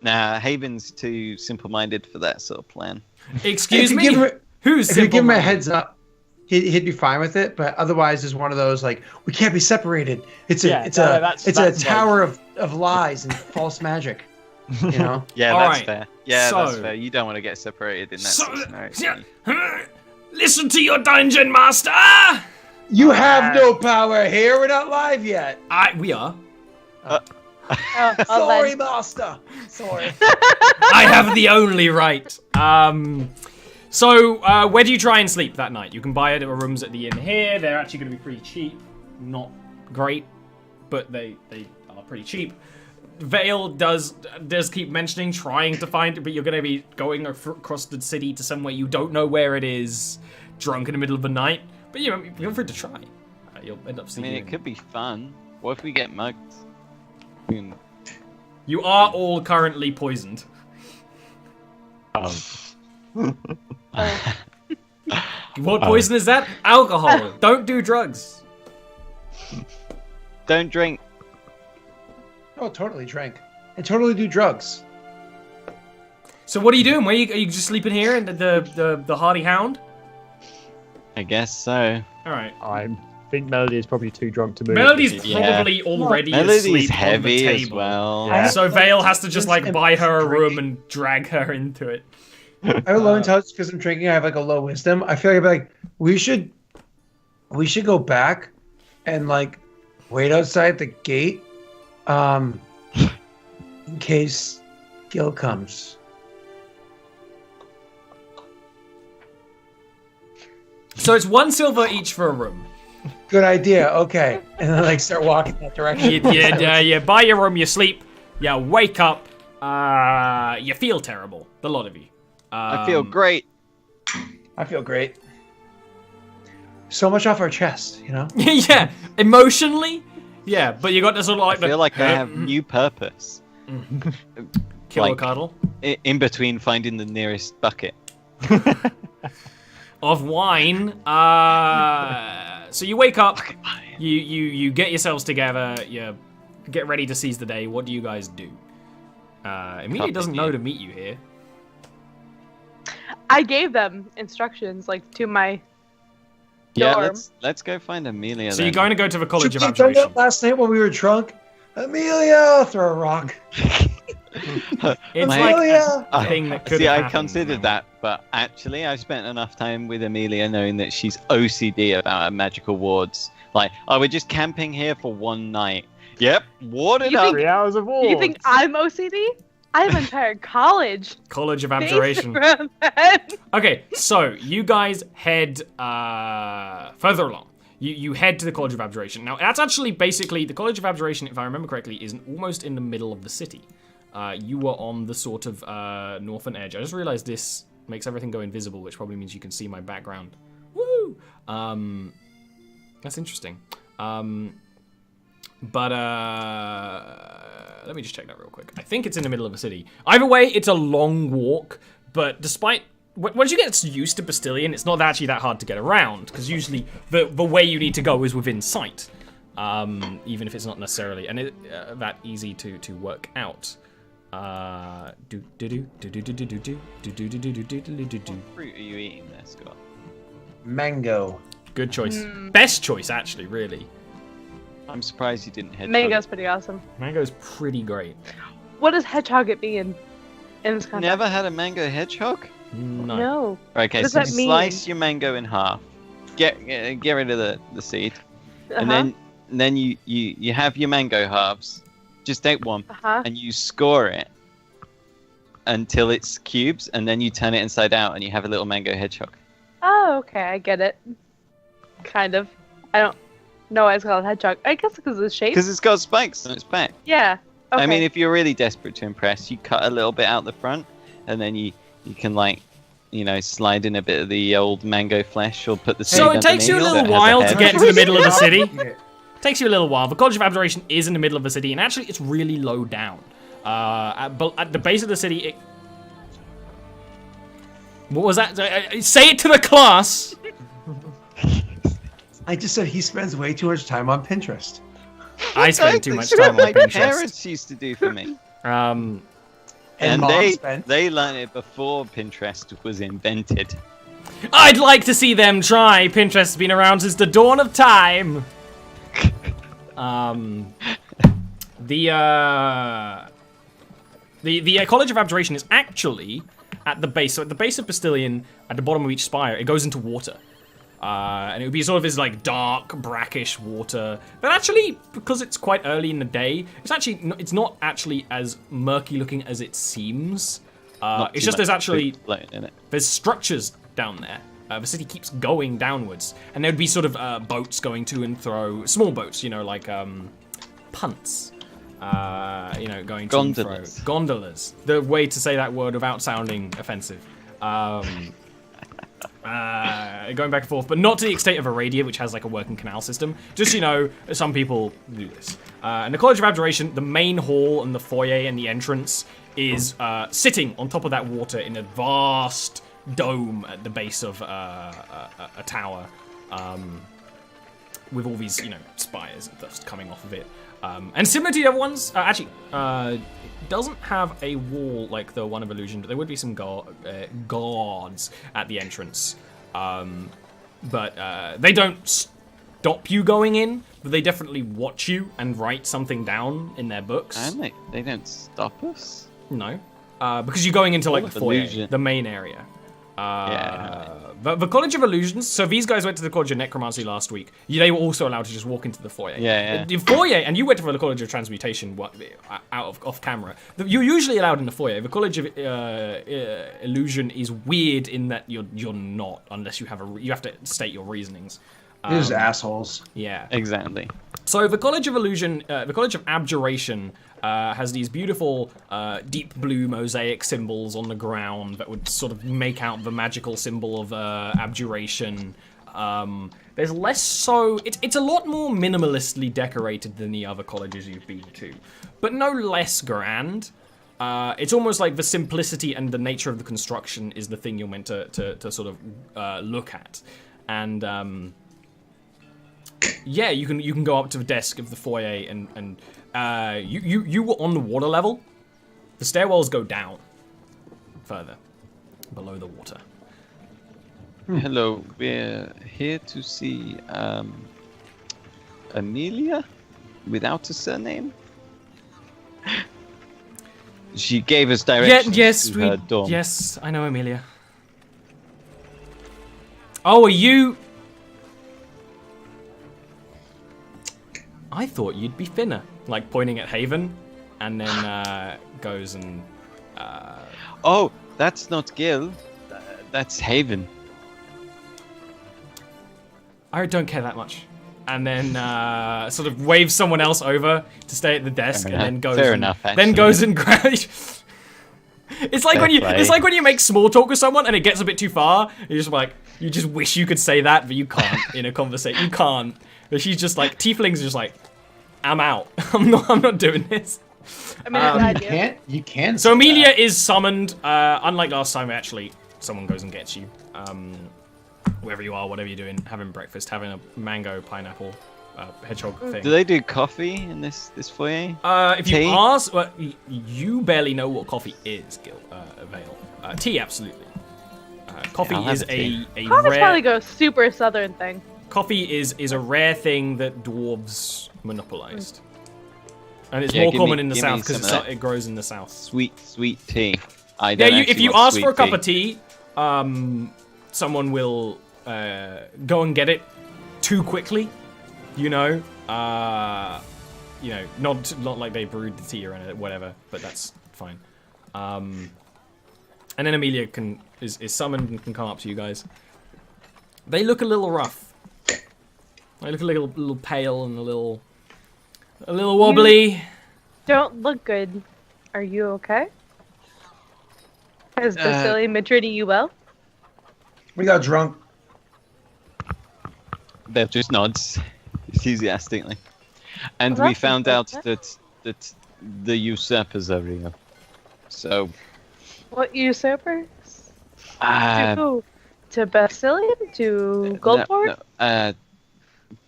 Nah, Haven's too simple-minded for that sort of plan. Excuse me? Who's If you give him a heads up, he'd be fine with it. But otherwise, it's one of those like we can't be separated. It's a tower of lies and false magic. You know? Yeah, All that's right. fair. Yeah, So- that's fair. You don't want to get separated in that scenario. Listen to your dungeon master! You have no power here. We're not live yet. We are. Sorry, master. Sorry. I have the only right. So, where do you try and sleep that night? You can buy rooms at the inn here. They're actually going to be pretty cheap. Not great, but they are pretty cheap. Vale does keep mentioning trying to find it, but you're going to be going across the city to somewhere you don't know where it is, drunk in the middle of the night. But you know, feel free to try. You'll end up seeing. I mean, it could be fun. What if we get mugged? You are all currently poisoned. What poison is that? Alcohol. Don't do drugs. Don't drink. Oh, totally drink. And totally do drugs. So what are you doing? Are you just sleeping here in the Hardy Hound? I guess so. All right. I think Melody is probably too drunk to move. Melody's probably already asleep heavy on the table. as well. Yeah. So Vale has to just like buy her a room and drag her into it. I have a low intelligence because I'm drinking. I have like a low wisdom. I feel like we should go back and like wait outside the gate, in case Gil comes. So it's 1 silver each for a room. Good idea. Okay, and then like start walking that direction. You buy your room, you sleep, you wake up, you feel terrible. The lot of you. I feel great. I feel great. So much off our chest, you know? Yeah, emotionally, yeah, but you got this sort of like I feel like I have new purpose. kill or like- cuddle In between finding the nearest bucket. of wine. So you wake up, you get yourselves together, you get ready to seize the day. What do you guys do? Emilia doesn't know to meet you here. I gave them instructions, like, to my Yeah, dorm. let's go find Amelia. So then. you're going to go to the College of Did you done Abjuration. that last night when we were drunk? Amelia, throw a rock. It's like Amelia. a thing that could See, I happen. considered that, but actually, I spent enough time with Amelia knowing that she's OCD about her magical wards. Like, oh, we're just camping here for one night. Yep, warded You up. think- 3 hours of war. You think I'm OCD? I have an entire college College of based Abjuration. around that. Okay, so you guys head further along. You head to the College of Abjuration. Now, that's actually basically, the College of Abjuration, if I remember correctly, is almost in the middle of the city. You were on the sort of northern edge. I just realized this makes everything go invisible, which probably means you can see my background. Woo! That's interesting. But let me just check that real quick. I think it's in the middle of a city. Either way, it's a long walk, but despite... Once you get used to Bastilian, it's not actually that hard to get around, because usually the way you need to go is within sight, even if it's not necessarily and that easy to work out. What fruit are you eating there, Scott? Mango. Good choice. Best choice, actually, really. I'm surprised you didn't head. Mango's pretty awesome. Mango's pretty great. What does hedgehog it mean in this context? Never had a mango hedgehog? No. Okay, does so that mean? slice your mango in half. Get rid of the seed, and then you have your mango halves. Just take one, and you score it until it's cubes, and then you turn it inside out, and you have a little mango hedgehog. Oh, okay, I get it. Kind of. I don't know why it's called hedgehog. I guess because of the shape. Because it's got spikes on its back. Yeah. Okay. I mean, if you're really desperate to impress, you cut a little bit out the front, and then you can slide in a bit of the old mango flesh, or put the seed So it takes you a underneath little that has while to head. get into the middle of the city. Takes you a little while. The College of Abjuration is in the middle of the city, and actually it's really low down. At the base of the city, what was that? Say it to the class! I just said he spends way too much time on Pinterest. I spend too much That's time what on my Pinterest. parents used to do for me. And Mom spent. they learned it before Pinterest was invented. I'd like to see them try. Pinterest has been around since the dawn of time. The College of Abjuration is actually at the base. So at the base of Bastillion, at the bottom of each spire, it goes into water. And it would be sort of this like dark, brackish water. But actually, because it's quite early in the day, it's not actually as murky looking as it seems. It's just there's structures down there. The city keeps going downwards, and there would be sort of boats going to and fro, small boats, like punts. Going to and fro. Gondolas. The way to say that word without sounding offensive. Going back and forth, but not to the extent of Aradia, which has like a working canal system. Just, some people do this. And the College of Abjuration, the main hall and the foyer and the entrance is sitting on top of that water in a vast dome at the base of a tower. With all these, spires that's coming off of it. And similar to the other ones, it doesn't have a wall like the one of Illusion, but there would be some guards at the entrance. But they don't stop you going in, but they definitely watch you and write something down in their books. And they don't stop us? No. Because you're going into like the foyer, the main area. The College of Illusions, so these guys went to the College of Necromancy last week. They were also allowed to just walk into the foyer. The foyer, and you went to the College of Transmutation off camera. You're usually allowed in the foyer. The College of Illusion is weird in that you're not, unless you have to state your reasonings. These assholes. Yeah. Exactly. So the College of Illusion, the College of Abjuration has these beautiful deep blue mosaic symbols on the ground that would sort of make out the magical symbol of abjuration. There's less so... It's a lot more minimalistly decorated than the other colleges you've been to, but no less grand. It's almost like the simplicity and the nature of the construction is the thing you're meant to sort of look at. And... yeah, you can go up to the desk of the foyer and you were on the water level. The stairwells go down further below the water. Hello, we're here to see Amelia without a surname. She gave us directions to her dorm. Yes, I know Amelia. Oh, are you? I thought you'd be thinner, like pointing at Haven, and then goes and. Oh, that's not Gil. That's Haven. I don't care that much. And then sort of waves someone else over to stay at the desk, and then goes. Fair enough. Actually. Then goes and grabs. It's like when you make small talk with someone and it gets a bit too far. You're just like, you just wish you could say that, but you can't in a conversation. You can't. But she's just like, tieflings are just like, I'm out. I'm not doing this. I mean, you can't. So Amelia is summoned. Unlike last time, actually, someone goes and gets you. Wherever you are, whatever you're doing, having breakfast, having a mango, pineapple, hedgehog thing. Do they do coffee in this foyer? If you ask, well, you barely know what coffee is, Vale. Tea, absolutely. Coffee is a Coffee's rare. probably go super southern thing. Coffee is a rare thing that dwarves monopolized, and it's Yeah, more give common me- in the give me south because some of that. it grows in the south. Sweet tea. If you ask for a cup of tea, someone will go and get it too quickly. Not like they brewed the tea or anything, whatever. But that's fine. And then Amelia is summoned and can come up to you guys. They look a little rough. They look a little pale and a little wobbly. You don't look good. Are you okay? Has Basilium been treating you well? We got drunk. Beth just nods enthusiastically, and Well, we that's found out unfortunate. that the usurpers are real. So. What usurpers? Uh, To who? To Basilium? To Goldborn?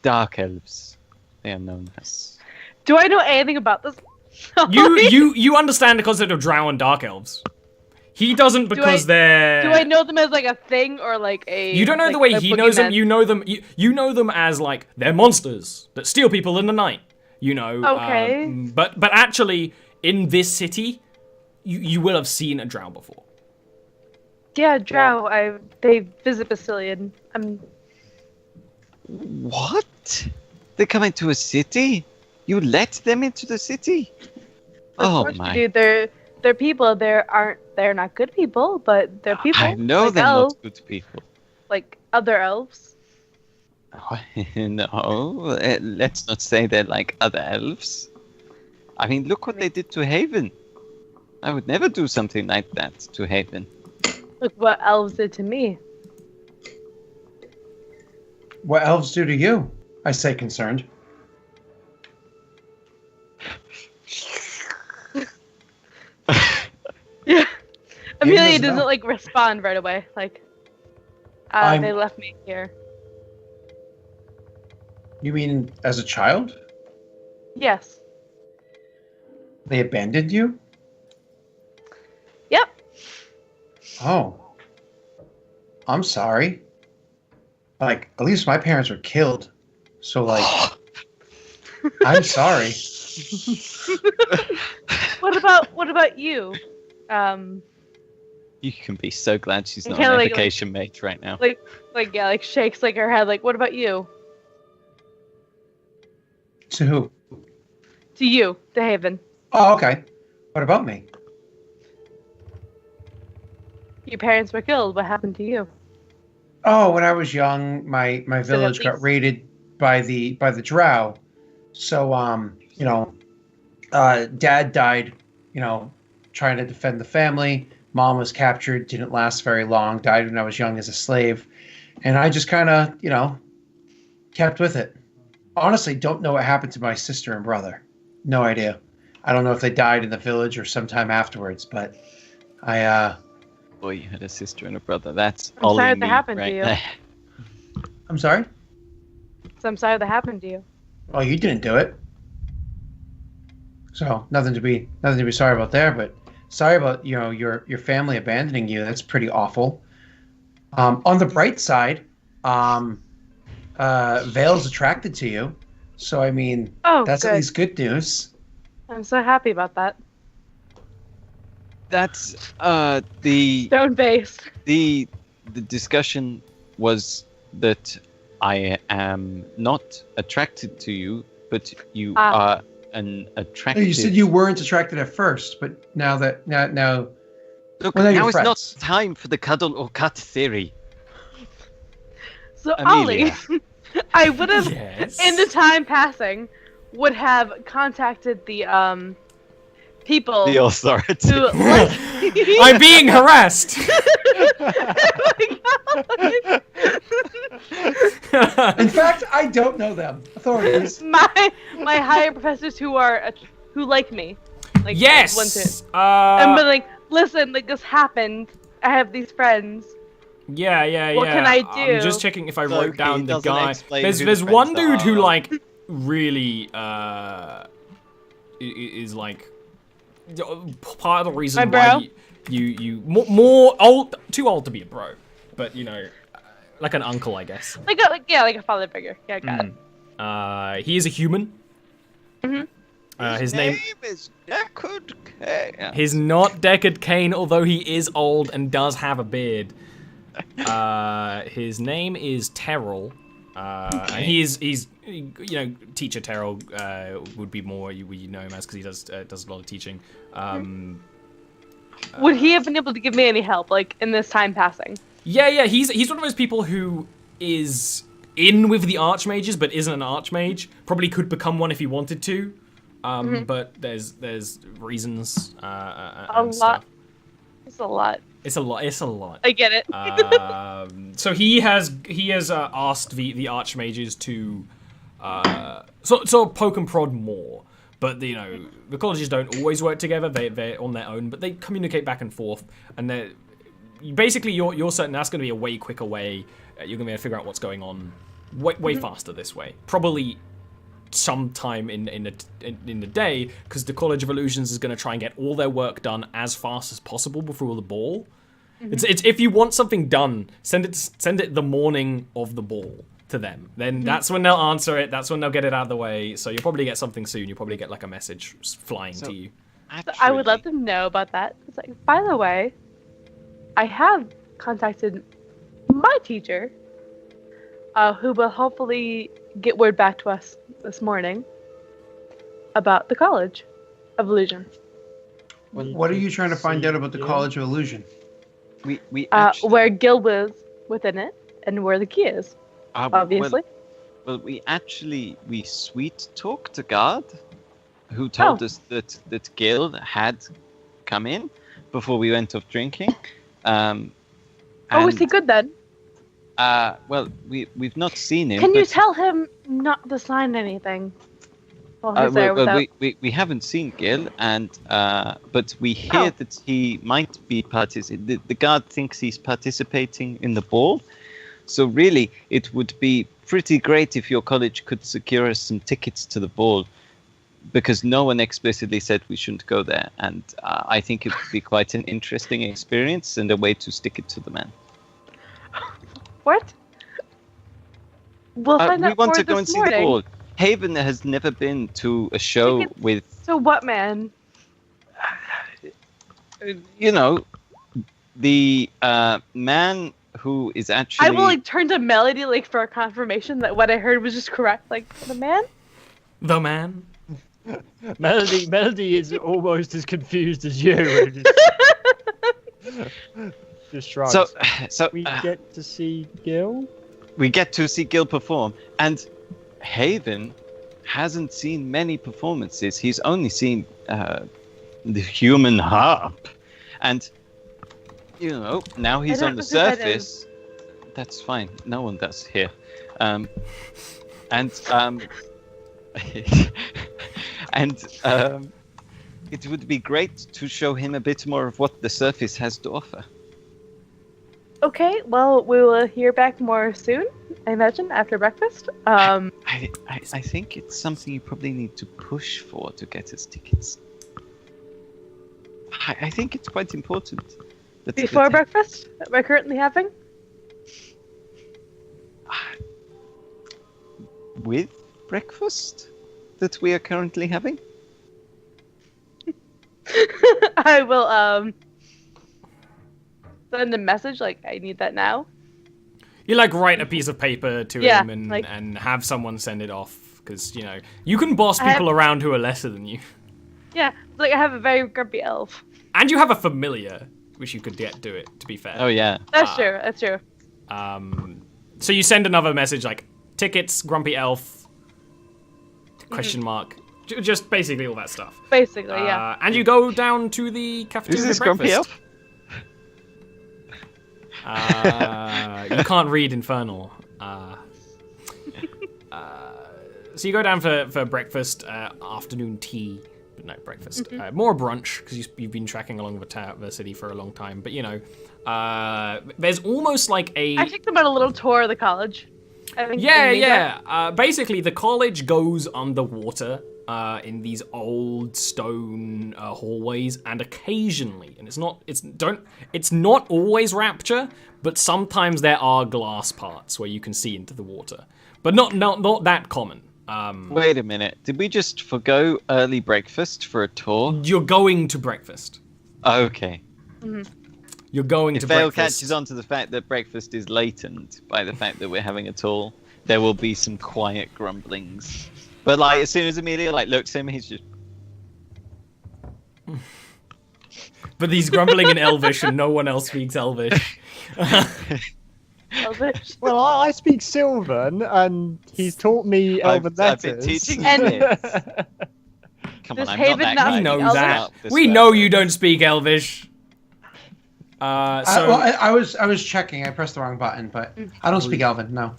Dark elves. They are known as. Do I know anything about this? You understand the concept of drow and dark elves. He doesn't because they're. Do I know them as like a thing or like a? You don't know like, the way he knows them. You know them. You know them as like they're monsters that steal people in the night. You know. Okay. But actually, in this city, you will have seen a drow before. Yeah, drow. They visit Basilian. What? They come into a city? You let them into the city? Oh my! Dude, they're people. They're not good people, but they're people. I know like they're elves, not good people. like other elves. No, let's not say they're like other elves. I mean, look what they did to Haven. I would never do something like that to Haven. Look what elves did to me. What elves do to you? I say concerned. Yeah. Amelia doesn't doesn't know. like respond right away. Like, they left me here. You mean as a child? Yes. They abandoned you? Yep. Oh. I'm sorry. Like, at least my parents were killed. So, like, I'm sorry. What about you? You can be so glad she's not kinda an like- education mate right now. Like shakes like her head. Like, what about you? To who? To you, to Haven. Oh, okay. What about me? Your parents were killed. What happened to you? Oh, when I was young, my village got least- raided by the drow. So dad died, trying to defend the family. Mom was captured, didn't last very long, died when I was young as a slave. And I just kind of, kept with it. Honestly, don't know what happened to my sister and brother. No idea. I don't know if they died in the village or sometime afterwards, but Boy, you had a sister and a brother. That's I'm all sorry in that me happened to right you. there. I'm sorry? So I'm sorry that happened to you. Well, you didn't do it. So nothing to be sorry about there, but sorry about your family abandoning you. That's pretty awful. On the bright side, Vale's attracted to you, so I mean that's good. at least good news. I'm so happy about that. That's the Stone base. the discussion was that I am not attracted to you, but you are an attractive. You said you weren't attracted at first, but now Look, well, now now you're is not friends. time for the cuddle or cut theory. So Amelia. Ollie, I would have, Yes. in the time passing, would have contacted the people The authority. who like. I'm being harassed. In fact, I don't know them. Authorities. my higher professors who like me. Like, Yes. want to. And be like, listen, like this happened. I have these friends. Yeah. What can I do? I'm just checking if I So wrote he down the doesn't guy. explain There's who there's the one friends dude who are. like really is like part of the reason My bro? why you more old, too old to be a bro, but like an uncle, I guess. Like a father figure. Yeah, I got it. He is a human. His name is Deckard Kane. He's not Deckard Cain, although he is old and does have a beard. His name is Terrell. And he's teacher Terrell would be more you know him as because he does a lot of teaching. Would he have been able to give me any help, like in this time passing? Yeah. He's one of those people who is in with the archmages but isn't an archmage. Probably could become one if he wanted to. But there's reasons. A lot. It's a lot. It's a lot. I get it. So he has asked the archmages to sort of poke and prod more, but the colleges don't always work together. They're on their own, but they communicate back and forth, and they're basically you're certain that's going to be a way quicker way. You're going to be able to figure out what's going on way faster this way. Probably sometime in the day, because the College of Illusions is going to try and get all their work done as fast as possible before the ball. It's if you want something done, send it the morning of the ball to them. Then that's when they'll answer it. That's when they'll get it out of the way. So you'll probably get something soon. You'll probably get like a message flying to you. So I would let them know about that. It's like, by the way, I have contacted my teacher, who will hopefully get word back to us this morning about the College of Illusion. What are you trying to find out about the College of Illusion? We actually, where Gil was within it and where the key is, obviously. Well, we sweet talked a guard who told us that Gil had come in before we went off drinking. Was he good then? Well, we've not seen him. Can you tell him not to sign anything while he's there without... we haven't seen Gil, and but we hear that he might be participating. The guard thinks he's participating in the ball. So really, it would be pretty great if your college could secure us some tickets to the ball, because no one explicitly said we shouldn't go there, and I think it would be quite an interesting experience and a way to stick it to the man. What? We'll find out. We want to go this and see morning. the ball. Haven has never been to a show with... So what, man? You know, the man who is actually... I will turn to Melody for a confirmation that what I heard was just correct. The man? The man? Melody is almost as confused as you. Just shrugs. So we get to see Gil? We get to see Gil perform, and Haven hasn't seen many performances. He's only seen the human harp, and now he's on the surface. That's fine. No one does here, and it would be great to show him a bit more of what the surface has to offer. Okay, well, we will hear back more soon, I imagine, after breakfast. I think it's something you probably need to push for to get us tickets. I think it's quite important. Before breakfast that we're currently having? With breakfast that we are currently having? I will, send a message, I need that now. You, write a piece of paper to him and have someone send it off, because, you can boss people around who are lesser than you. Yeah, I have a very grumpy elf. And you have a familiar, which you could do it, to be fair. Oh, yeah. That's true. So you send another message, tickets, grumpy elf, question mark. Just basically all that stuff. Basically, yeah. And you go down to the cafeteria. Is this breakfast. grumpy elf? You can't read Infernal. So you go down for breakfast, afternoon tea, but no breakfast. More brunch, because you've been tracking along the city for a long time. But, there's almost like a... I took them on a little tour of the college. Basically, the college goes underwater in these old stone hallways, and occasionally, and it's not always Rapture, but sometimes there are glass parts where you can see into the water, but not that common. Wait a minute, did we just forgo early breakfast for a tour? You're going to breakfast. Okay. You're going to breakfast. If Vale catches on to the fact that breakfast is latent by the fact that we're having a tour, there will be some quiet grumblings. But as soon as Amelia looks at him, he's just... But he's grumbling in Elvish and no one else speaks Elvish. Elvish? Well, I speak Sylvan, and he's taught me Elven letters. I've been teaching And- this. Come on, Does I'm Haven not not that We guy. know Elvish? that. This We way. know you don't speak Elvish. I was checking. I pressed the wrong button, but I don't speak Elven. No.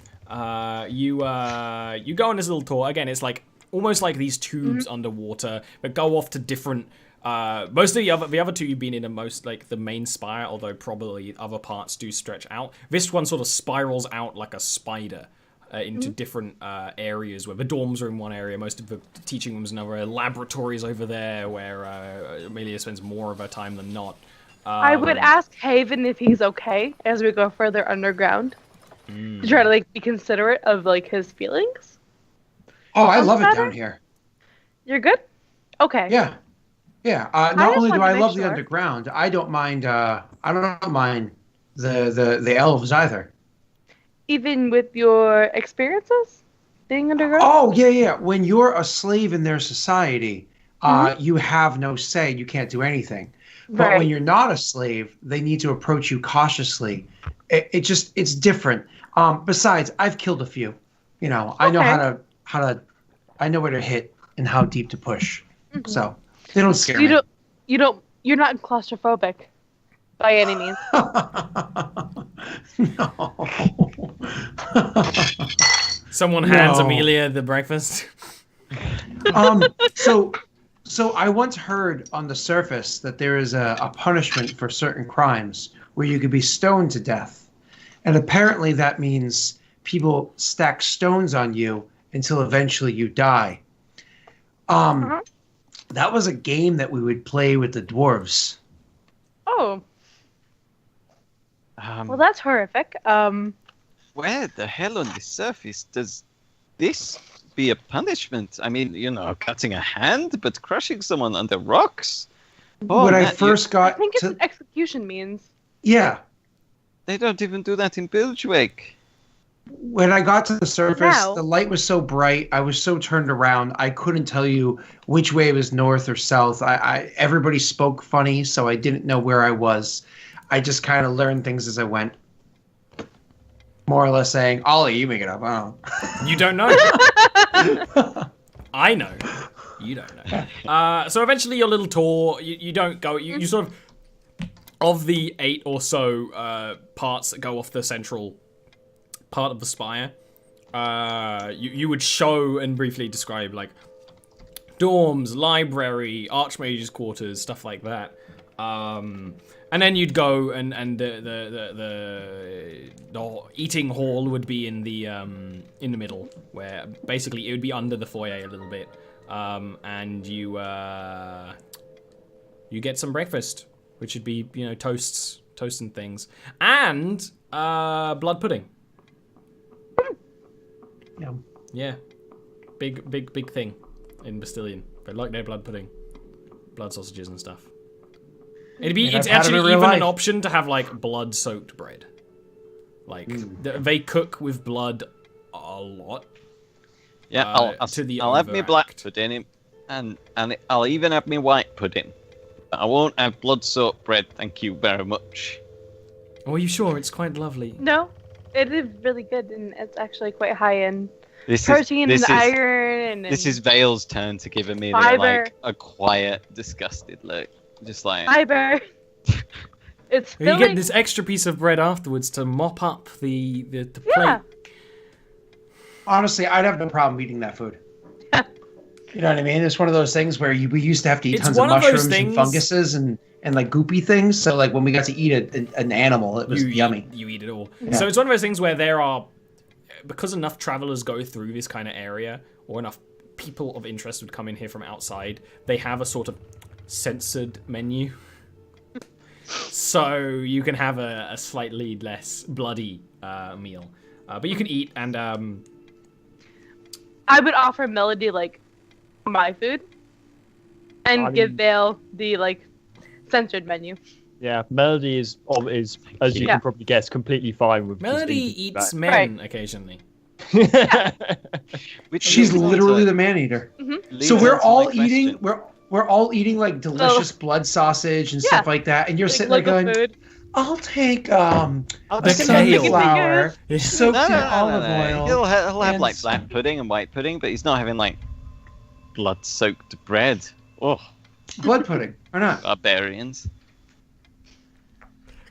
You go on this little tour. Again, it's almost like these tubes underwater, but go off to different. Most of the other two you've been in are most the main spire, although probably other parts do stretch out. This one sort of spirals out like a spider, into different areas where the dorms are in one area, most of the teaching rooms in another, laboratories over there where Amelia spends more of her time than not. I would ask Haven if he's okay as we go further underground. To try to like be considerate of like his feelings. Oh, I love it down here. You're good? Okay. Yeah. Not only do I love the sure. underground, I don't mind. I don't mind the elves either. Even with your experiences being underground? Oh yeah. When you're a slave in their society, you have no say. You can't do anything. But when you're not a slave, they need to approach you cautiously. It's different. Besides, I've killed a few. You know, I know how to. I know where to hit and how deep to push. So they don't scare me. You're not claustrophobic by any means. No. Someone hands Amelia the breakfast. So I once heard on the surface that there is a punishment for certain crimes where you could be stoned to death. And apparently that means people stack stones on you until eventually you die. That was a game that we would play with the dwarves. Oh. Well, that's horrific. Where the hell on the surface does this be a punishment? I mean, you know, cutting a hand, but crushing someone under rocks? Oh, when I man, first got I think it's an execution means. Yeah. They don't even do that in Bilgewake. When I got to the surface, the light was so bright. I was so turned around. I couldn't tell you which way was north or south. Everybody spoke funny, so I didn't know where I was. I just kind of learned things as I went. More or less saying, Ollie, you make it up. I don't. You don't know. I know. You don't know. So eventually your little tour, you don't go, you sort of the 8 or so parts that go off the central part of the spire, you would show and briefly describe like dorms, library, archmage's quarters, stuff like that. And then you'd go and the eating hall would be in the middle, where basically it would be under the foyer a little bit, and you get some breakfast, which would be toasts and things, and blood pudding. Yeah, big thing in Bastilian. They like their blood pudding, blood sausages and stuff. It's actually even an option to have like blood-soaked bread. Like they cook with blood a lot. Yeah, I'll have me black pudding, and I'll even have me white pudding. But I won't have blood-soaked bread. Thank you very much. Oh, are you sure? It's quite lovely. No, it is really good, and it's actually quite high in protein and iron. This is Vale's turn to give Amelia like a quiet, disgusted look. Just like fiber. It's you get this extra piece of bread afterwards to mop up the plate. Honestly, I'd have no problem eating that food. You know what I mean? It's one of those things where we used to have to eat tons of mushrooms and funguses and like goopy things. So like when we got to eat an animal, it was yummy. You eat it all. Yeah. So it's one of those things where there are, because enough travelers go through this kind of area, or enough people of interest would come in here from outside, they have a sort of censored menu. So you can have a slightly less bloody meal. But you can eat, and I would offer Melody like my food and give Vale the like censored menu. Yeah, Melody is as you can probably guess, completely fine with Melody eats men occasionally. She's literally the man eater. So we're all eating we're all eating like delicious blood sausage and stuff like that, and you're sitting there going, I'll take sunflower soaked in olive oil. He'll have like black pudding and white pudding, but he's not having like blood-soaked bread. Oh, blood pudding or not? Barbarians.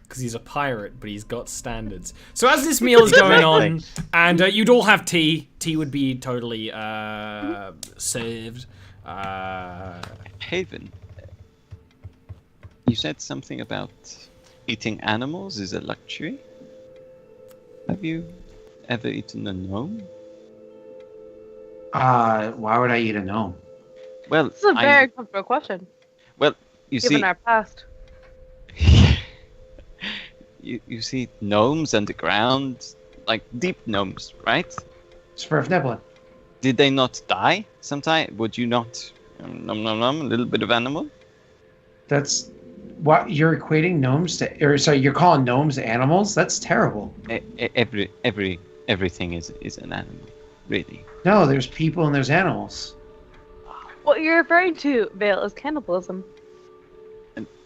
Because he's a pirate, but he's got standards. So as this meal is going on, and you'd all have tea. Tea would be totally served. Haven, you said something about eating animals is a luxury. Have you ever eaten a gnome? Why would I eat a gnome? Well, This is a very comfortable question, well, you given see, our past. you see gnomes underground, like deep gnomes, right? Smurf Nebula. Did they not die sometime? Would you not nom nom nom a little bit of animal? That's what you're equating gnomes to, or sorry, you're calling gnomes animals? That's terrible. Everything is an animal, really. No, there's people and there's animals. What you're referring to, Vale, is cannibalism.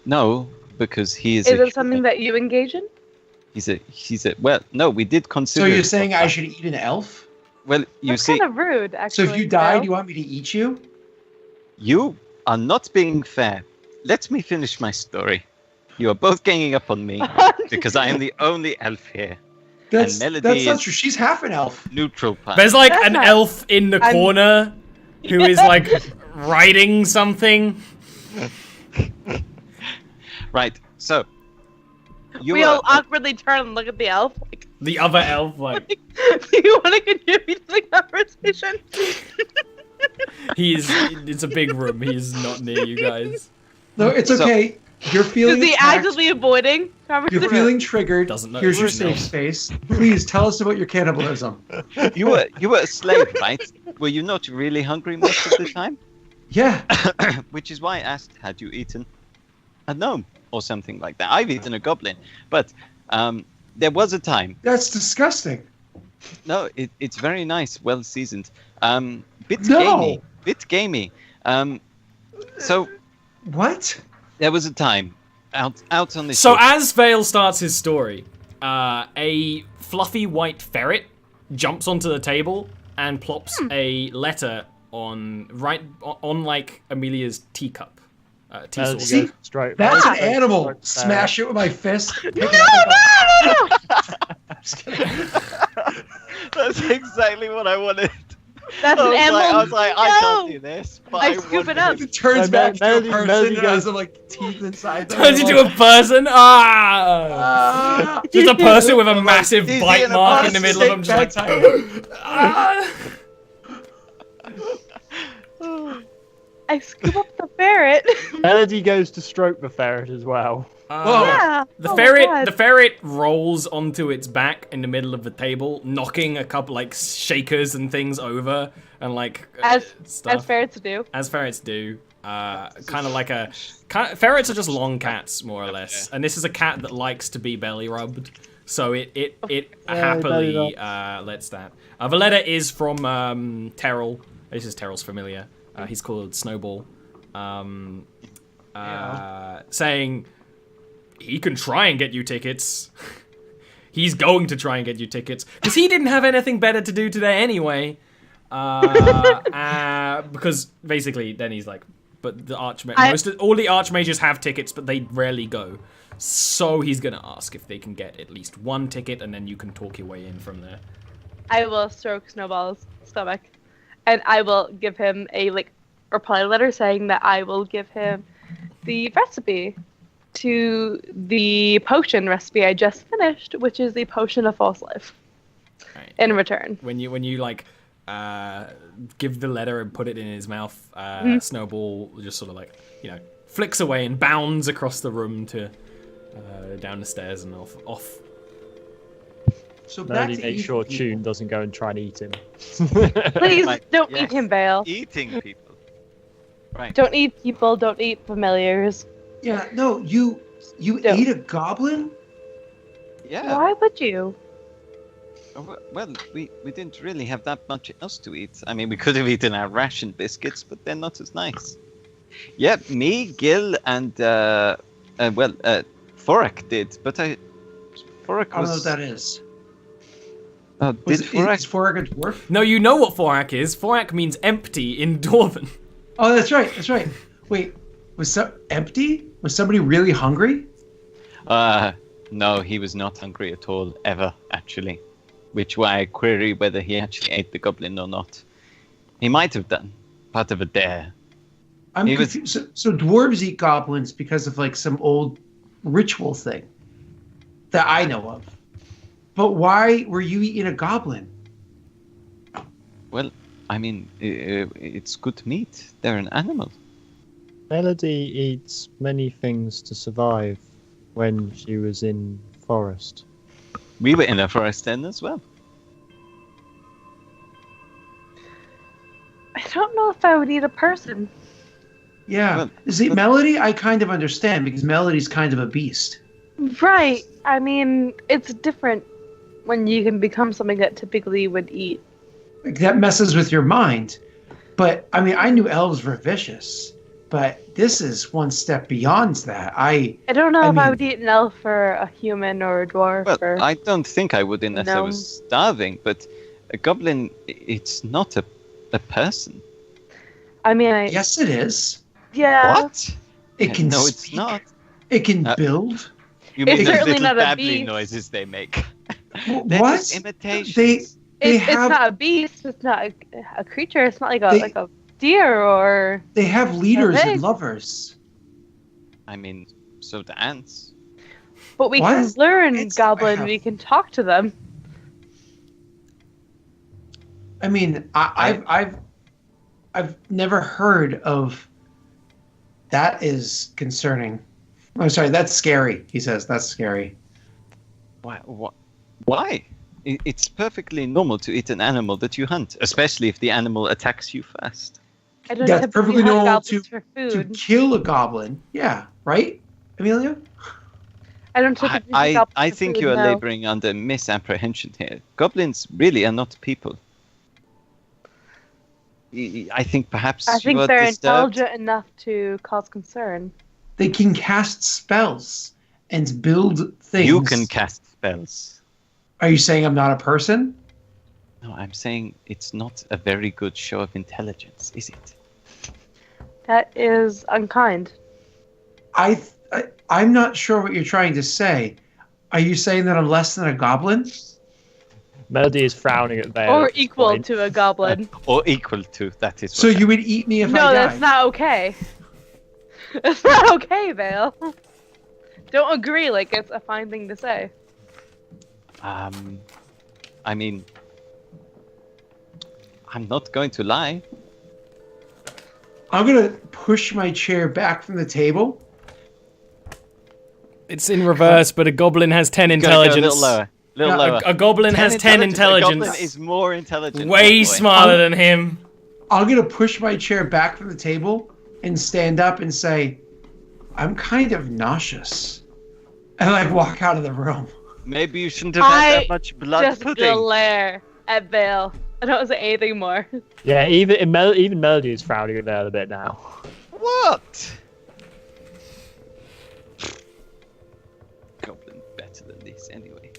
No, because he is. Is it something that you engage in? He's a. Well, no, we did consider. So you're saying I should eat an elf? Well, you That's see. kind of rude, actually. So if you died, Vale. you want me to eat you? You are not being fair. Let me finish my story. You are both ganging up on me because I am the only elf here. That's Melody not is true. She's half an elf. neutral part. There's like That's an not- elf in the corner who is like writing something. Right. So We all awkwardly turn and look at the elf. Like, The other elf, like, do you want to contribute to the conversation? it's a big room. He's not near you guys. No, it's So- okay. You're feeling Is he attacked. actively avoiding conversation? You're feeling triggered. Doesn't know Here's your who's safe elf. space. Please tell us about your cannibalism. you were a slave, right? Were you not really hungry most of the time? Yeah. Which is why I asked, had you eaten a gnome or something like that? I've eaten a goblin, but there was a time. That's disgusting. No, it's very nice, well seasoned. Bit No. gamey. Bit gamey. So What? there was a time out on this. So ship. as Vale starts his story, a fluffy white ferret jumps onto the table and plops a letter on like Amelia's teacup. Tea sauce. See? Straight. That's an straight animal. there. Smash it with my fist. Pick it No! up. Just kidding. That's exactly what I wanted. That's an animal. I was like, I can't do this. But I scoop it up. It turns No, back to a Melody- person Melody and has goes- like teeth inside them. Turns into a person. Just a person with a massive Easy bite and a mark in the boss. middle of him, just like. Ah. I scoop up the ferret. Melody goes to stroke the ferret as well. Whoa. Yeah. The Oh my ferret, God. the ferret rolls onto its back in the middle of the table, knocking a couple like shakers and things over, and like stuff. As ferrets do. As ferrets do. Kind of like ferrets are just long cats, more or less, and this is a cat that likes to be belly rubbed, so it happily belly lets that. The letter is from Terrell. This is Terrell's familiar. He's called Snowball, saying he can try and get you tickets. He's going to try and get you tickets because he didn't have anything better to do today anyway. Because basically, then he's like, but the all the archmages have tickets, but they rarely go. So he's gonna ask if they can get at least one ticket, and then you can talk your way in from there. I will stroke Snowball's stomach, and I will give him a reply letter saying that I will give him the recipe to the potion recipe I just finished, which is the potion of false life. Right. In return. When you like give the letter and put it in his mouth, Snowball just sort of like flicks away and bounds across the room to down the stairs and off. So back Melody to makes eating sure people. Tune doesn't go and try and eat him. Please Like, don't yes. eat him, Vale. Eating people. Right. Don't eat people, don't eat familiars. Yeah, no, you Don't. ate a goblin? Yeah. Why would you? Well, we didn't really have that much else to eat. I mean, we could have eaten our ration biscuits, but they're not as nice. Yeah, me, Gil, and Forak did, but Forak I don't know what was. that is. Did Forak? Is Forak a dwarf? No, you know what Forak is. Forak means empty in Dwarven. Oh, that's right. That's right. Wait, was empty? Was somebody really hungry? No, he was not hungry at all, ever, actually. Which why I query whether he actually ate the goblin or not. He might have done. Part of a dare. I'm He was- confused. So dwarves eat goblins because of some old ritual thing that I know of. But why were you eating a goblin? Well, I mean, it's good meat. They're an animal. Melody eats many things to survive when she was in forest. We were in a forest then as well. I don't know if I would eat a person. Yeah. Well, See, Melody, I kind of understand because Melody's kind of a beast. Right. I mean, it's different when you can become something that typically would eat. Like, that messes with your mind. But, I mean, I knew elves were vicious. But this is one step beyond that. I don't know if I mean, would eat an elf or a human or a dwarf. Well, or... I don't think I would unless I No. was starving, but a goblin, it's not a person. I mean, yes, it is. Yeah. What? It can No, it's speak. not. It can build. You It's mean those certainly little not a babbly beast. noises they make? What? They're just imitations. They It's have not a beast. It's not a creature. It's not like They- like a deer or. they have leaders Are they? and lovers. I mean, so the ants. But we What? can learn It's- goblin. I have- We can talk to them. I mean, I've never heard of. That is concerning. I'm sorry, that's scary. He says that's scary. Why? Why? It's perfectly normal to eat an animal that you hunt, especially if the animal attacks you first. I don't That's typically perfectly hunt normal goblins for To food. kill a goblin, yeah, right, Amelia? I don't typically hunt I goblins for think food, you are no. laboring under misapprehension here. Goblins really are not people. I think perhaps I think you are they're disturbed. intelligent enough to cause concern. They can cast spells and build things. You can cast spells. Are you saying I'm not a person? No, I'm saying it's not a very good show of intelligence, is it? That is unkind. I'm not sure what you're trying to say. Are you saying that I'm less than a goblin? Melody is frowning at Vale. Or at this equal point. to a goblin. Or equal to, that is what So you would eat me if I No, died? that's not okay. It's not okay, Vale. Don't agree like it's a fine thing to say. I mean, I'm not going to lie. I'm gonna push my chair back from the table. It's in reverse, but a goblin has 10 Go intelligence. a little lower. No, lower. A goblin has 10 A intelligence. goblin is more intelligent. Way boy. smarter than him. I'm gonna push my chair back from the table and stand up and say, "I'm kind of nauseous," and like walk out of the room. Maybe you shouldn't have had I that much blood Just pudding. glare at Vale. I don't say anything more. Yeah, even Melody is frowning at Vale a bit now. What? Goblin better than this anyway.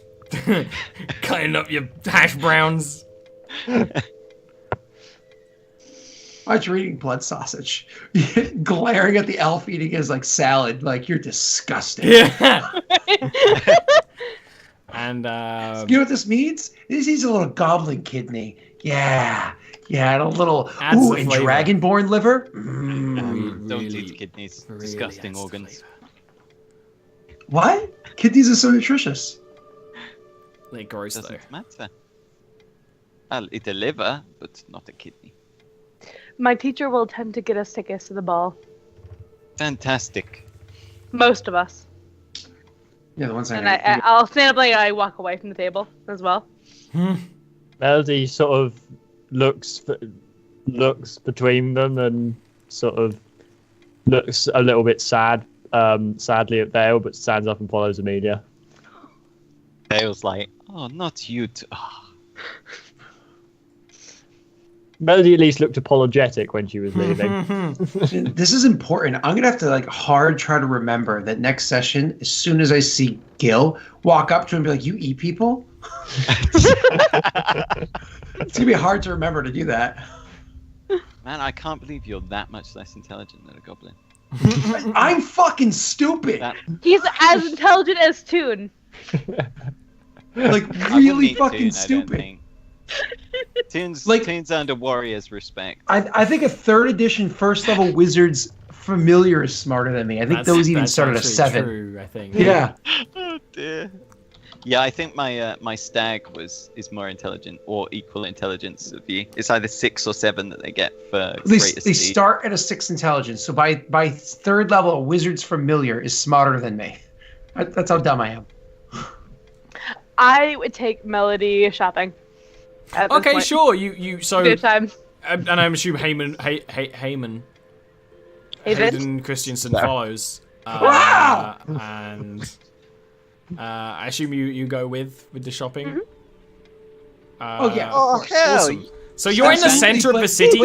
Cutting up your hash browns. Watch eating blood sausage, glaring at the elf eating his like salad. Like you're disgusting. Yeah. And You know what this means? This is a little goblin kidney. Yeah, and a little Adds ooh, the and flavor. dragonborn liver. Mm. Don't Really- eat kidneys. really Disgusting adds the organs. What? Kidneys are so nutritious. They're gross though. Doesn't matter. I'll eat a liver, but not a kidney. My teacher will tend to get us tickets to the ball. Fantastic. Most of us. Yeah, the ones And I'll stand up like I walk away from the table as well. Melody sort of looks between them and sort of looks a little bit sadly at Vale, but stands up and follows Amelia. Dale's like, oh, not you. Melody at least looked apologetic when she was leaving. This is important. I'm gonna have to like hard try to remember that next session. As soon as I see Gil, walk up to him and be like, "You eat people." It's gonna be hard to remember to do that. Man, I can't believe you're that much less intelligent than a goblin. I'm fucking stupid. That, He's as intelligent as Toon. Like I will really meet fucking Toon, I don't stupid. think. Toon's Like- earned a warrior's respect. I think a 3rd edition first level wizard's familiar is smarter than me. I think those even That's started at actually 7. True, I think. Yeah. Oh dear. Yeah, I think my stag is more intelligent or equal intelligence of you. It's either 6 or 7 that they get for They greatest speed. start at a 6 intelligence, so by 3rd level, a wizard's familiar is smarter than me. That's how dumb I am. I would take Melody shopping. Okay, sure. You so. Good time. And I'm assuming Hayden Christensen follows. And I assume you go with the shopping. Mm-hmm. Oh yeah. Oh hell! Awesome. So you're in the center of the city.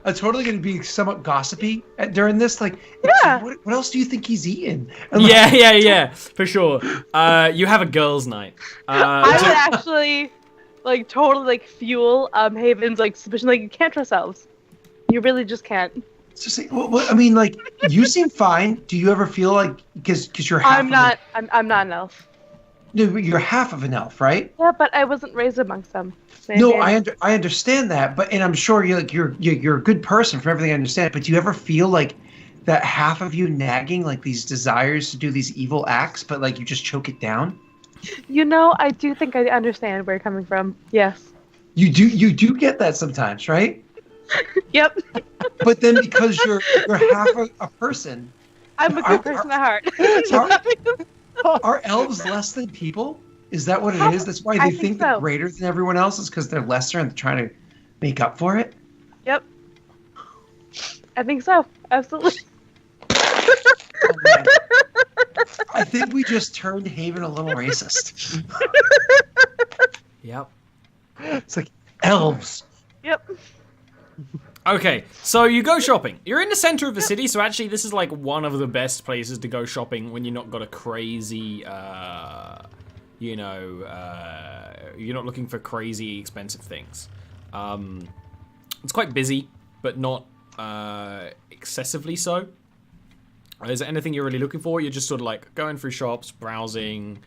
I'm totally gonna be somewhat gossipy during this. Like, Yeah. what else do you think he's eating? And Yeah, for sure. You have a girls' night. I would actually, like, totally like fuel Haven's like suspicion. Like, you can't trust elves. You really just can't. Just say, I mean, like, you seem fine. Do you ever feel like because you're half? I'm not an elf. No, but you're half of an elf, right? Yeah, but I wasn't raised amongst them. No, I understand that, but and I'm sure you're a good person from everything I understand. But do you ever feel like that half of you nagging, like these desires to do these evil acts, but like you just choke it down? You know, I do think I understand where you're coming from. Yes. You do get that sometimes, right? Yep. But then because you're half a person, I'm a good person at heart. Are elves less than people? Is that what it is? That's why they think they're greater than everyone else, is because they're lesser and they're trying to make up for it? Yep. I think so. Absolutely. Oh, man. I think we just turned Haven a little racist. Yep. It's like, elves. Yep. Okay, so you go shopping. You're in the center of the city, so actually this is like one of the best places to go shopping when you're not got a crazy, you're not looking for crazy expensive things. It's quite busy, but not excessively so. Is there anything you're really looking for? You're just sort of like going through shops, browsing,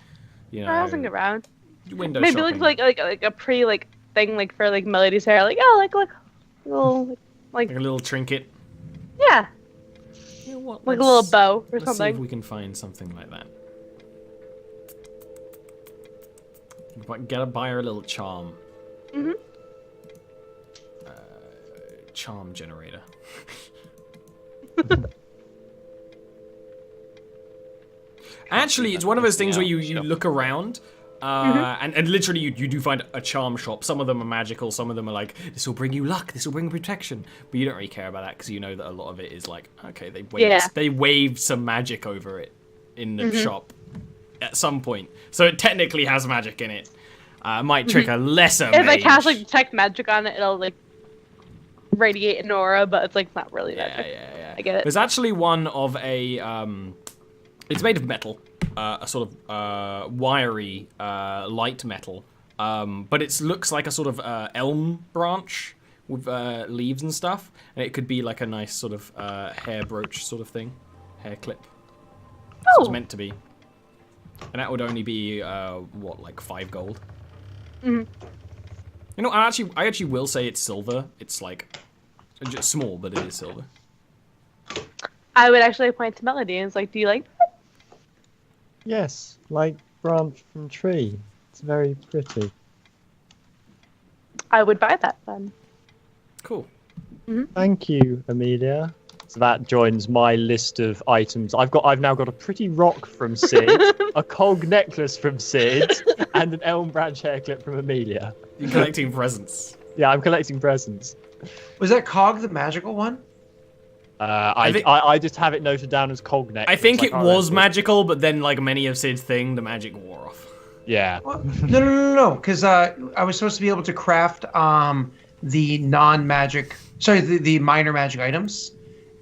browsing around. Window Maybe shopping. like a pretty like thing like for like Melody's hair. Like, oh, like little like a little trinket. Yeah. You know what, like a little bow or let's something. see if we can find something like that. Buy her a little charm. Mm-hmm. Charm generator. Actually, it's one of those things where you look around, and literally you do find a charm shop. Some of them are magical, some of them are like, this will bring you luck, this will bring protection. But you don't really care about that because you know that a lot of it is like, okay, they waved some magic over it in the shop at some point. So it technically has magic in it. Might trick a lesser mage. If I cast like detect magic on it, it'll like radiate an aura, but it's like not really magic. Yeah. I get it. There's actually one of a it's made of metal, a sort of wiry light metal, but it looks like a sort of elm branch with leaves and stuff, and it could be like a nice sort of hair brooch sort of thing, hair clip. So it's meant to be, and that would only be like 5 gold. Mm-hmm. You know, I actually will say it's silver. It's like just small, but it is silver. I would actually point to Melody and it's like, do you like that? Yes, like branch from tree. It's very pretty. I would buy that then. Cool. Mm-hmm. Thank you, Amelia. So that joins my list of items. I've now got a pretty rock from Sid, a cog necklace from Sid, and an elm branch hair clip from Amelia. You're collecting presents. Yeah, I'm collecting presents. Was that Cog the magical one? I just have it noted down as cog necklace. I think it was magical, but then, like many of Sid's thing, the magic wore off. Yeah. Well, no. Because I was supposed to be able to craft the non-magic, the minor magic items,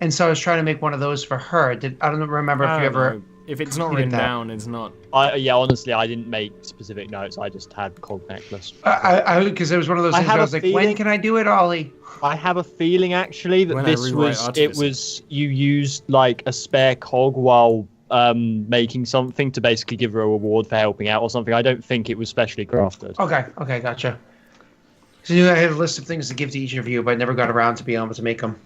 and so I was trying to make one of those for her. I don't remember if you ever. If it's not written down, it's not. Yeah, honestly, I didn't make specific notes. I just had cog necklace. Because it was one of those things where I was like, when can I do it, Ollie? I have a feeling actually that you used like a spare cog while making something to basically give her a reward for helping out or something. I don't think it was specially crafted. Okay, gotcha. So I had a list of things to give to each of you, but I never got around to being able to make them.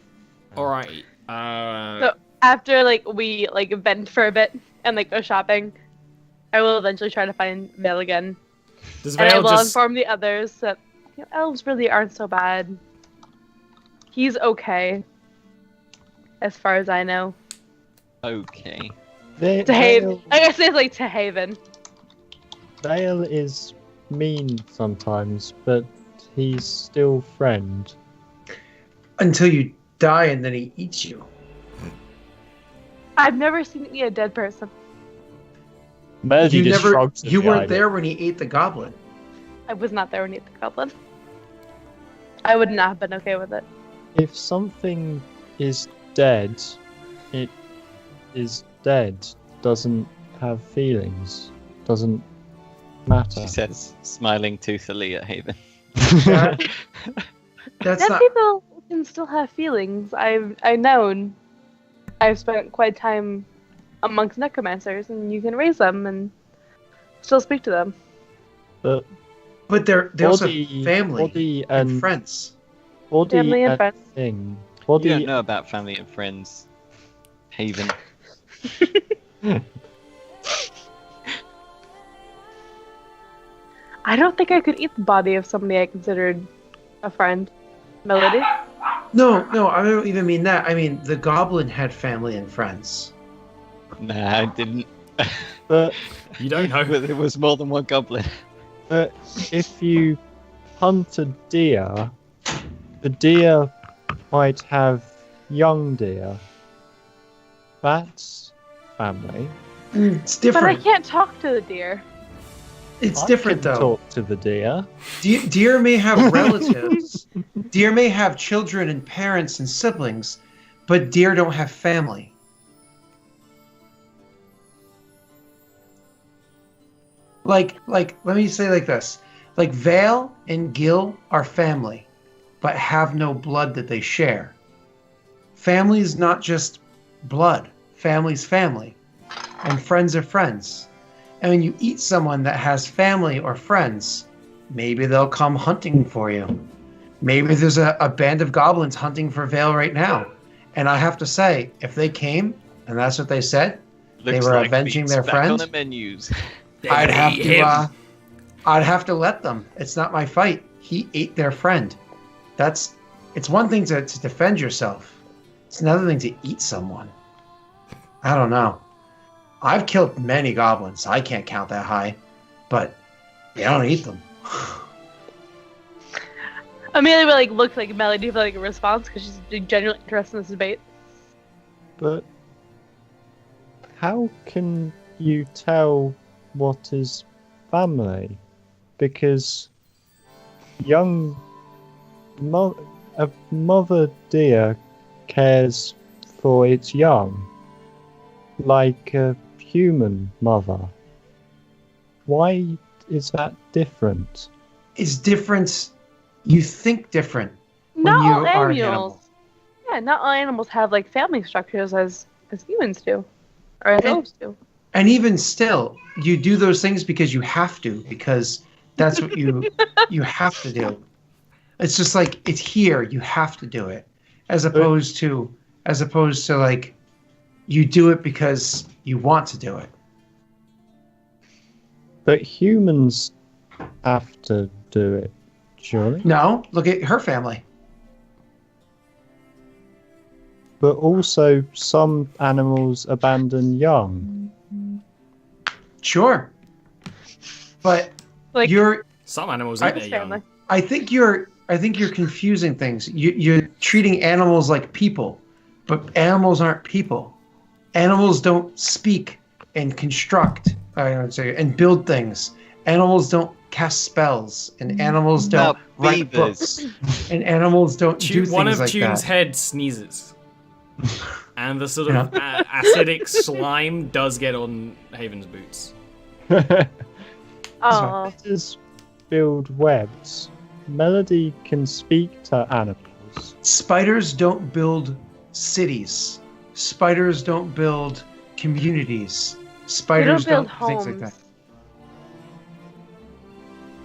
All right. So after like we like vent for a bit and like go shopping, I will eventually try to find Vale again. Does And I Vale will just... inform the others that elves really aren't so bad. He's okay. As far as I know. Okay. To Haven. I guess it's like to Haven. Vale is mean sometimes, but he's still friend. Until you die and then he eats you. I've never seen him eat a dead person. Melody just shrugs You weren't behind it. there when he ate the goblin. I was not there when he ate the goblin. I would not have been okay with it. If something is dead, it is dead. Doesn't have feelings. Doesn't matter. She says, smiling toothily at Haven. That's Dead not. people can still have feelings. I've known. I've spent quite time amongst necromancers, and you can raise them and still speak to them. But They also body- have family body and friends. Body Family and friends. thing. You Body don't know about family and friends, Haven. I don't think I could eat the body of somebody I considered a friend. Melody? No, I don't even mean that. I mean the goblin had family and friends. Nah, I didn't. But You don't know. There was more than one goblin. But if you hunt a deer, the deer might have young deer. That's family. It's But I different. can't talk to the deer. It's I different can though. Talk to the deer. Deer may have relatives. Deer may have children and parents and siblings, but deer don't have family. Like, let me say like this. Like, Vale and Gil are family, but have no blood that they share. Family is not just blood. Family's family. And friends are friends. And when you eat someone that has family or friends, maybe they'll come hunting for you. Maybe there's a band of goblins hunting for Vale right now. And I have to say, if they came, and that's what they said, Looks were like avenging meat's their back friend? on the menus. I'd have to let them. It's not my fight. He ate their friend. It's one thing to defend yourself. It's another thing to eat someone. I don't know. I've killed many goblins. I can't count that high, but I don't eat them. Amelia would look like Melody for a response because she's genuinely interested in this debate. But how can you tell what is family? Because a mother deer cares for its young, like a human mother. Why is that different? It's different. You think different when Not you all are an animals. animal. Yeah, not all animals have family structures as humans do, or as elves do. And even still, you do those things because you have to, because that's what you have to do. It's just like, it's here, you have to do it, as opposed to you do it because you want to do it. But humans have to do it, surely. No, look at her family. But also, some animals abandon young. Sure, but you're. Some animals I- eat their young. I think you're confusing things. You're treating animals like people, but animals aren't people. Animals don't speak and construct, and build things. Animals don't cast spells, and animals don't write books, and animals don't do things One of like Tune's that. head sneezes. And the sort of acidic slime does get on Haven's boots. Oh, Spiders build webs. Melody can speak to animals. Spiders don't build cities. Spiders don't build communities. Spiders build don't do things like that. homes.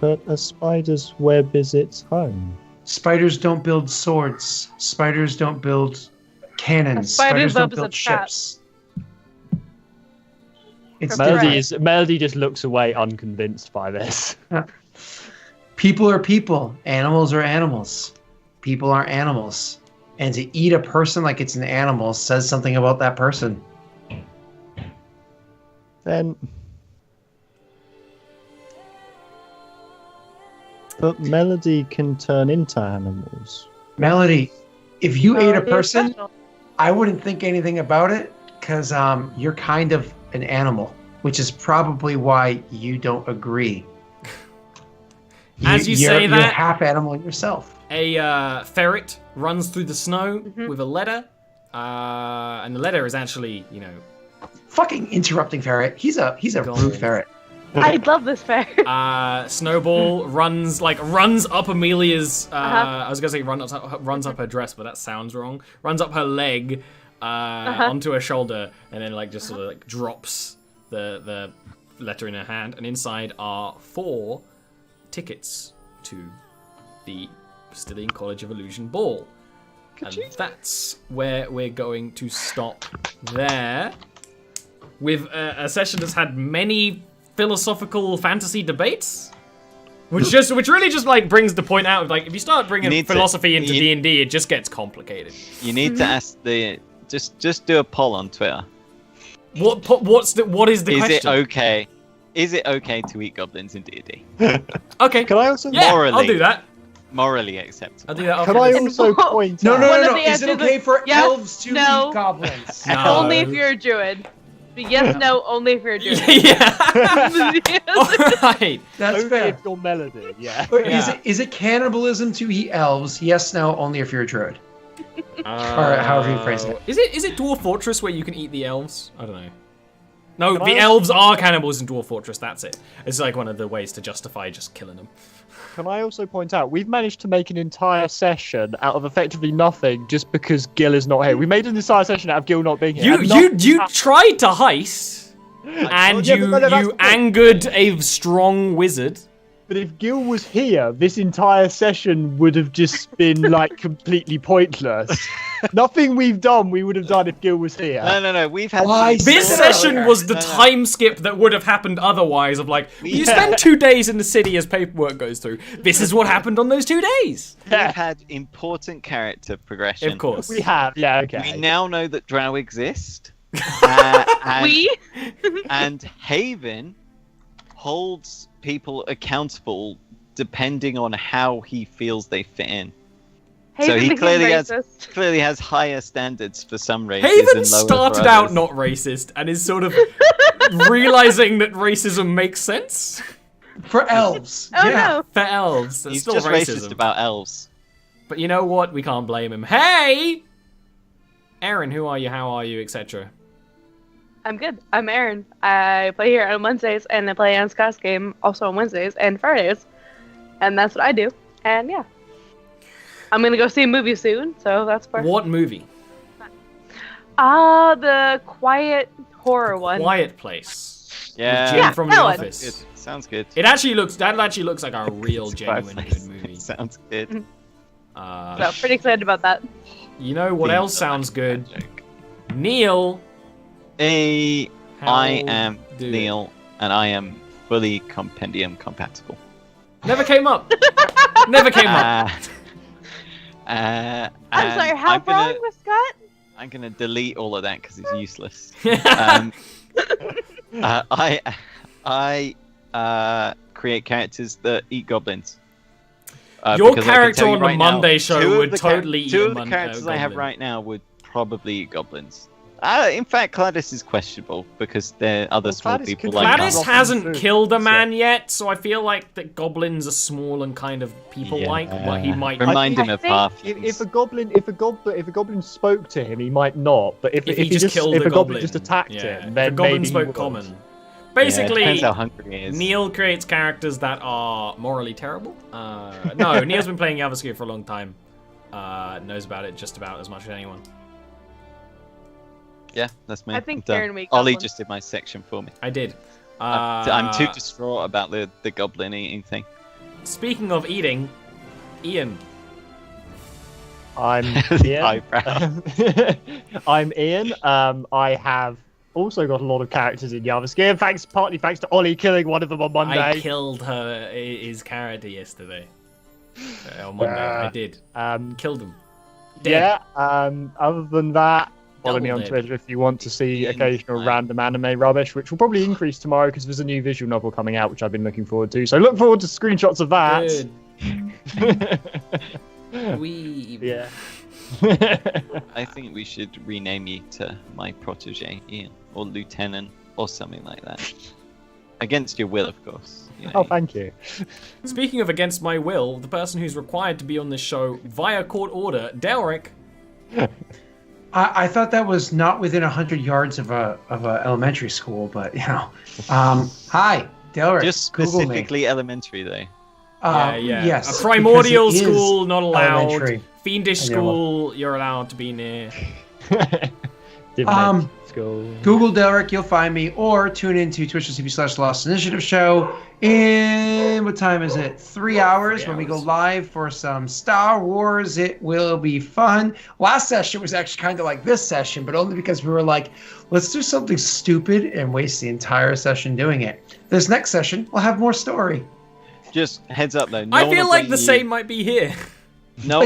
But a spider's web is its home. Spiders don't build swords. Spiders don't build cannons. A spider's Spiders don't web is a build trap. ships. It's Melody just looks away, unconvinced by this. People are people. Animals are animals. People are animals. And to eat a person like it's an animal says something about that person. Then... But Melody can turn into animals. Melody, if you ate a person, I wouldn't think anything about it because you're kind of an animal, which is probably why you don't agree. As you say that, you're half animal yourself. A ferret runs through the snow with a letter, and the letter is actually, fucking interrupting ferret. He's a rude ferret. I love this ferret. Snowball runs up Amelia's. I was gonna say runs up her dress, but that sounds wrong. Runs up her leg onto her shoulder, and then just sort of drops the letter in her hand, and inside are 4 tickets to the Bastilian College of Illusion Ball. And that's where we're going to stop there. With a session that's had many philosophical fantasy debates, which really just brings the point out of if you start bringing philosophy into D&D, it just gets complicated. You need to ask just do a poll on Twitter. What is the question? Is it okay to eat goblins in D&D? Okay. Can I also I'll do that. Morally acceptable. I'll do that. Can I also point out? No. Is it okay for elves to eat goblins? No. Only if you're a druid. Yes, no, only if you're a druid. Yeah. Alright. That's only fair. if you're Melody, yeah. Is it cannibalism to eat elves? Yes, no, only if you're a druid. Or however you phrase it. Is it Dwarf Fortress where you can eat the elves? I don't know. No, the elves are cannibals in Dwarf Fortress, that's it. It's one of the ways to justify just killing them. Can I also point out, we've managed to make an entire session out of effectively nothing just because Gil is not here. We made an entire session out of Gil not being here. You tried to heist, and you angered a strong wizard. But if Gil was here, this entire session would have just been completely pointless. Nothing we've done, we would have done if Gil was here. No. We've had this session was the time skip that would have happened otherwise. You spend 2 days in the city as paperwork goes through. This is what happened on those 2 days. We've had important character progression. Of course, we have. Yeah, okay. We now know that drow exist. And Haven holds people accountable depending on how he feels they fit in. Haven so he clearly has higher standards for some races. Haven started out not racist and is sort of realizing that racism makes sense. For elves. No. For elves. He's still just racism. racist about elves. But you know what? We can't blame him. Hey! Aaron, who are you? How are you? Etc. I'm good. I'm Aaron. I play here on Wednesdays, and I play on Scott's game also on Wednesdays and Fridays. And that's what I do. And yeah. I'm gonna go see a movie soon, so that's perfect. What movie? The quiet horror one. Quiet Place. Yeah. With Jim from The Office. Good. Sounds good. That actually looks like a real, genuine good movie. Sounds good. So pretty excited about that. You know what else sounds good? Neil. I am Neil, and I am fully compendium compatible. Never came up. Never came up. I'm sorry, how wrong was Scott? I'm gonna delete all of that because it's useless. I create characters that eat goblins. Your character on the Monday show would totally eat Two of the characters I have right now would probably eat goblins. In fact, Gladys is questionable because there are other small people like Gladys hasn't killed a man yet, so I feel like that goblins are small and kind of people-like, but he might remind him of half. If a goblin spoke to him, he might not. But if he just killed a goblin just attacked him, then the goblin maybe spoke common. Basically, depends how hungry he is. Neil creates characters that are morally terrible. No, Neil's been playing Jarviskjir for a long time. Knows about it just about as much as anyone. Yeah, that's me. I think Aaron we Ollie just did my section for me. I did. I'm too distraught about the goblin eating thing. Speaking of eating, Ian. I'm Ian. I'm Ian. I have also got a lot of characters in Jarviskjir. Partly thanks to Ollie killing one of them on Monday. I killed his character yesterday. On Monday, I did. Killed him. Dead. Yeah. Other than that, follow me on Double Twitter if you want to see Dead. occasional random anime rubbish, which will probably increase tomorrow because there's a new visual novel coming out, which I've been looking forward to. So look forward to screenshots of that. Good. Yeah. I think we should rename you to my protege, Ian, or Lieutenant, or something like that. Against your will, of course. You know. Oh, thank you. Speaking of against my will, the person who's required to be on this show via court order, Delric. I thought that was not within 100 yards of a elementary school, but you know. Hi, Delric. Just Google me. specifically elementary, though. Yeah. Yes. A primordial because it is school, not allowed. elementary. Fiendish school, you're allowed to be near. School. Google Delric, you'll find me, or tune into twitch.tv/Lost Initiative show in, what time is it? 3 hours when we go live for some Star Wars. It will be fun. Last session was actually kind of like this session, but only because we were like, let's do something stupid and waste the entire session doing it. This next session, we'll have more story. Just heads up, though. I feel like the same might be here. No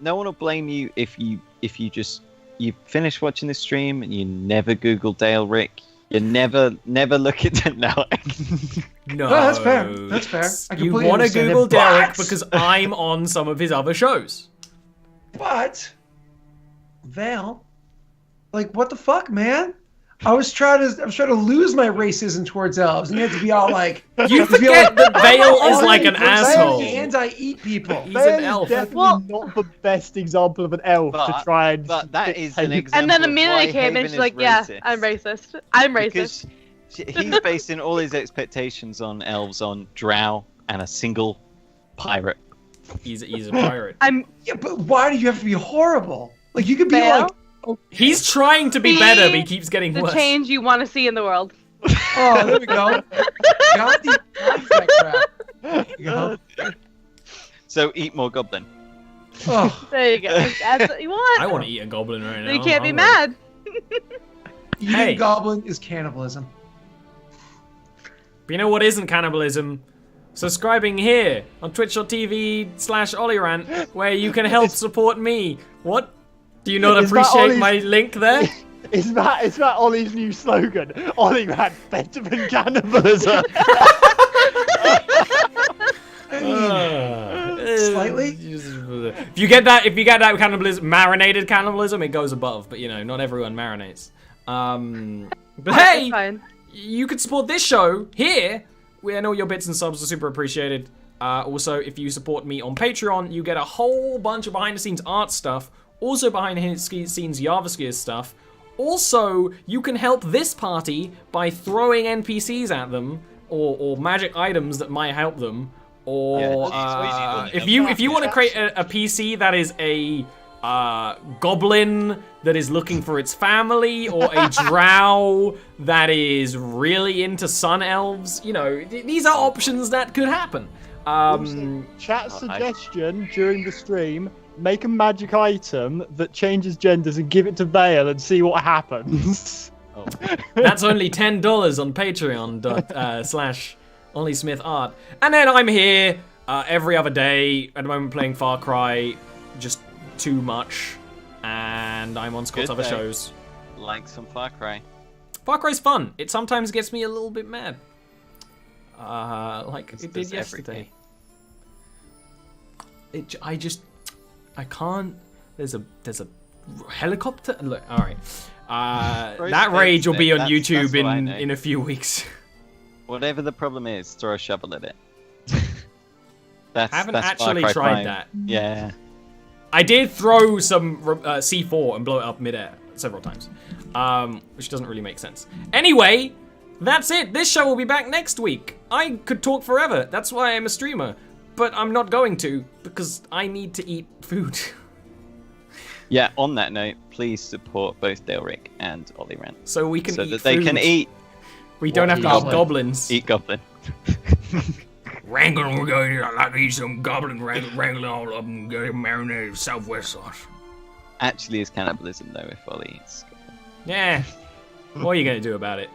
one will blame you if you finish watching the stream and you never Google Delric. You never look at it now. No, that's fair. That's fair. I You completely want to understand Google it, but- Delric because I'm on some of his other shows. But Val, like, what the fuck, man? I was trying to lose my racism towards elves, and you have to be all like, You forget that Vale is like an asshole. And I eat people. He's Vale an elf. is definitely Well- not the best example of an elf to try and. But that is an dictate- example. And then of Amelia why came and Haven she's is like, yeah, racist. I'm racist. I'm racist. Because he's basing all his expectations on elves on drow and a single pirate. He's a pirate. Yeah, but why do you have to be horrible? Like, you could be Val? like, okay. He's trying to be better, but he keeps getting The worse. change you want to see in the world. Oh, there we go. Gandhi likes that crap. There you go. So eat more goblin. Oh, There you go. That's what you want. I want to eat a goblin right now. You can't be I'm mad. eating Hey. goblin is cannibalism. But you know what isn't cannibalism? Subscribing here on twitch.tv/olirant, where you can help support me. What? Do you not Is that appreciate Ollie's- my link there? Is that Ollie's new slogan? Ollie man, better than cannibalism. Slightly? If you get that cannibalism, marinated cannibalism, it goes above. But you know, not everyone marinates. But hey, Fine. you can support this show here. And all your bits and subs are super appreciated. Also, if you support me on Patreon, you get a whole bunch of behind-the-scenes art stuff. Also, behind-the-scenes Jarviskjir stuff. Also, you can help this party by throwing NPCs at them, or magic items that might help them. Or if you want to create a PC that is a goblin that is looking for its family, or a drow that is really into sun elves, you know, these are options that could happen. Chat suggestion during the stream: make a magic item that changes genders and give it to Vale and see what happens. Oh. That's only $10 on Patreon.com/OllieSmithArt. And then I'm here every other day at the moment playing Far Cry, just too much, and I'm on Scott's Good other day. shows. Like some Far Cry. Far Cry's fun. It sometimes gets me a little bit mad. Like it did yesterday. I can't. There's a helicopter. Look, all right. That rage will be on YouTube that's what I know. in a few weeks. Whatever the problem is, throw a shovel at it. I haven't that's Far actually Cry tried 5. that. Yeah. I did throw some C4 and blow it up midair several times, which doesn't really make sense. Anyway, that's it. This show will be back next week. I could talk forever. That's why I'm a streamer, but I'm not going to because I need to eat food. Yeah, on that note, please support both Delric and Olirant So we can so eat that they food. can eat We don't have to eat Goblin. goblins. eat goblin. Wrangling, we're going to like to eat some goblin, wrangling all of them, get them marinated southwest sauce. Actually, is cannibalism though if Ollie eats goblin. Yeah. What are you going to do about it?